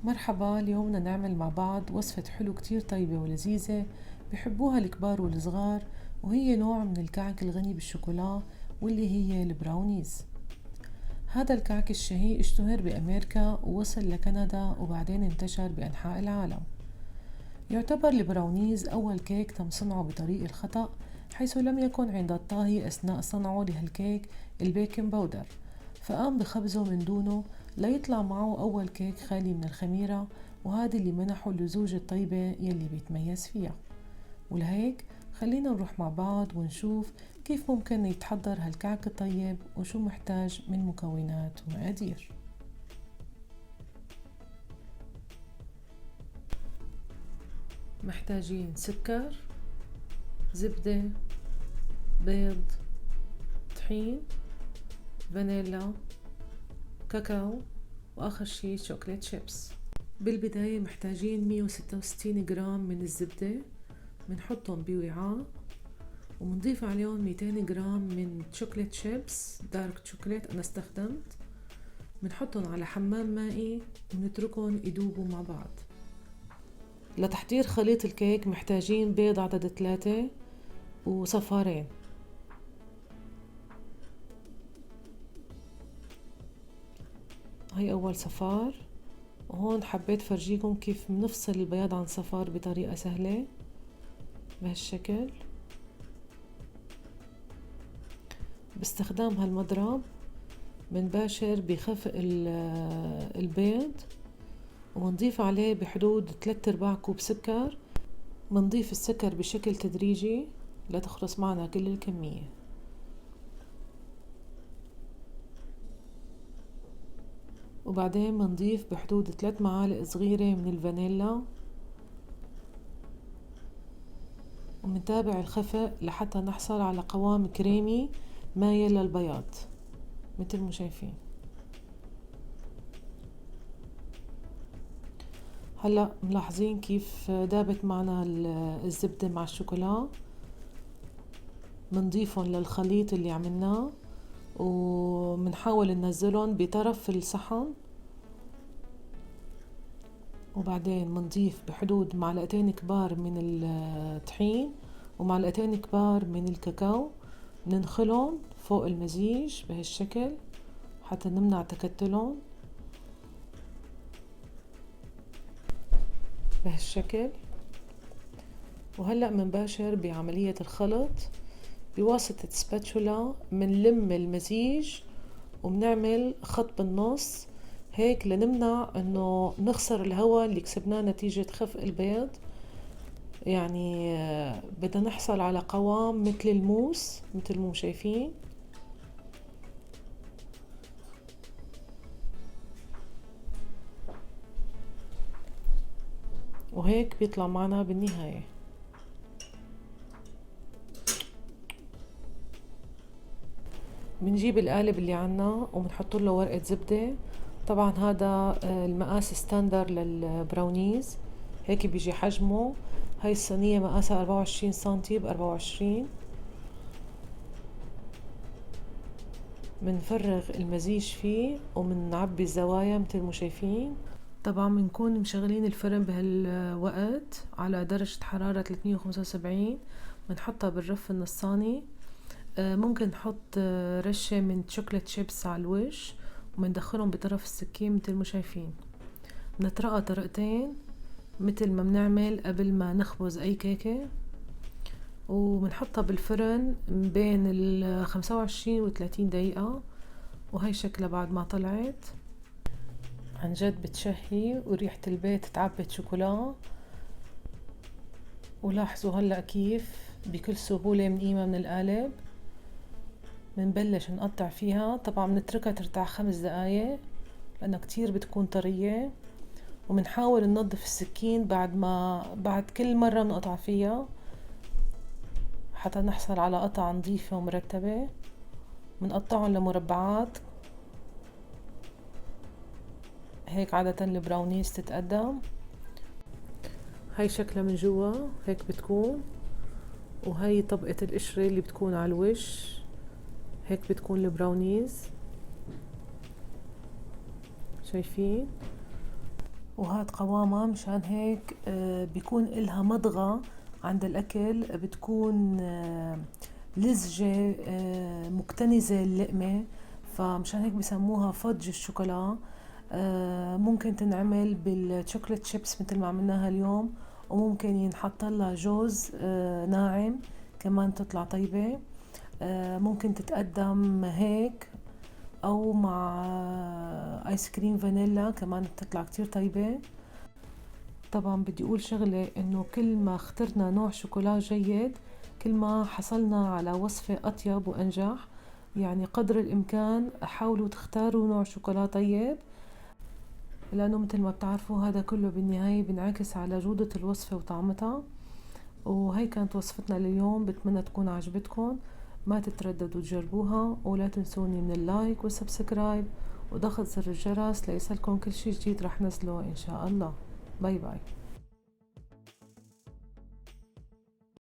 مرحبا، اليوم بدنا نعمل مع بعض وصفة حلو كتير طيبة ولذيذة بيحبوها الكبار والصغار، وهي نوع من الكعك الغني بالشوكولا واللي هي البراونيز. هذا الكعك الشهي اشتهر بأمريكا ووصل لكندا وبعدين انتشر بأنحاء العالم. يعتبر البراونيز أول كيك تم صنعه بطريق الخطأ، حيث لم يكن عند الطاهي أثناء صنعه لهالكيك البيكنج باودر، فقام بخبزه من دونه ليطلع معه أول كيك خالي من الخميرة، وهذا اللي منحه اللزوجة الطيبة يلي بيتميز فيها. ولهيك خلينا نروح مع بعض ونشوف كيف ممكن يتحضر هالكعك الطيب وشو محتاج من مكونات ومقادير. محتاجين سكر، زبدة، بيض، طحين، فانيلا، كاكاو، وآخر شي شوكولات شيبس. بالبداية محتاجين 166 جرام من الزبدة، بنحطهم بوعاء وبنضيف عليهم 200 جرام من شوكولات شيبس دارك شوكولات أنا استخدمت، بنحطهم على حمام مائي ونتركهم يدوبوا مع بعض. لتحضير خليط الكيك محتاجين بيض عدد 3 وصفارين. هاي أول صفار، وهون حبيت فرجيكم كيف بنفصل البياض عن صفار بطريقة سهلة بهالشكل. باستخدام هالمضرب بنباشر بخفق البيض ونضيف عليه بحدود 3/4 كوب سكر. بنضيف السكر بشكل تدريجي لتخلص معنا كل الكمية. وبعدين بنضيف بحدود 3 معالق صغيرة من الفانيلا، ومنتابع الخفق لحتى نحصل على قوام كريمي مايل للبياض مثل ما شايفين. هلأ ملاحظين كيف دابت معنا الزبدة مع الشوكولا. منضيفهم للخليط اللي عملناه ومنحاول ننزلهم بطرف الصحن، وبعدين منضيف بحدود معلقتين كبار من الطحين ومعلقتين كبار من الكاكاو، ننخلهم فوق المزيج بهالشكل حتى نمنع تكتلهم بهالشكل. وهلأ منباشر بعملية الخلط بواسطة سباتشولا، منلم المزيج وبنعمل خط بالنص هيك لنمنع انه نخسر الهواء اللي كسبناه نتيجة خفق البيض. يعني بدنا نحصل على قوام مثل الموس مثل ما شايفين. وهيك بيطلع معنا بالنهاية. بنجيب القالب اللي عنا وبنحط له ورقة زبدة. طبعا هذا المقاس ستاندر للبراونيز، هيك بيجي حجمه. هاي الصينية مقاسها 24 سنتي ب24. منفرغ المزيج فيه ومنعبي الزوايا مثل ما شايفين. طبعا بنكون مشغلين الفرن بهالوقت على درجة حرارة 375. بنحطها بالرف النصاني. ممكن نحط رشة من شوكولات شيبس على الوش ومندخلهم بطرف السكين مثل ما شايفين. بنطرقها طرقتين مثل ما بنعمل قبل ما نخبز اي كيكة، وبنحطها بالفرن بين 25 و30 دقيقة. وهي شكلها بعد ما طلعت عن جد بتشهي وريحة البيت تعبت شوكولا. ولاحظوا هلأ كيف بكل سهولة منقيمة من القالب. منبلش نقطع فيها، طبعا بنتركها ترتاح 5 دقايق لأنها كتير بتكون طرية. ومنحاول ننظف السكين بعد كل مرة بنقطع فيها حتى نحصل على قطع نظيفة ومرتبة. منقطعهم لمربعات هيك عادة البراونيز تتقدم. هاي شكلها من جوا هيك بتكون، وهي طبقة القشرة اللي بتكون على الوش. هيك بتكون البراونيز شايفين. وهاد قوامها، مشان هيك بيكون إلها مضغة عند الأكل، بتكون لزجة مكتنزة اللقمة، فمشان هيك بسموها فudge الشوكولا. ممكن تنعمل بالشوكولات شيبس مثل ما عملناها اليوم، وممكن ينحط لها جوز ناعم كمان تطلع طيبة. ممكن تتقدم هيك او مع ايس كريم فانيلا كمان بتطلع كتير طيبة. طبعا بدي اقول شغلة، انه كل ما اخترنا نوع شوكولا جيد كل ما حصلنا على وصفة اطيب وانجح. يعني قدر الامكان حاولوا تختاروا نوع شوكولا طيب، لانه مثل ما بتعرفوا هذا كله بالنهاية بينعكس على جودة الوصفة وطعمتها. وهي كانت وصفتنا لليوم، بتمنى تكون عجبتكم. ما تترددوا تجربوها، ولا تنسوني من اللايك والسبسكرايب وضغط زر الجرس ليصلكم كل شي جديد رح نزله إن شاء الله. باي باي.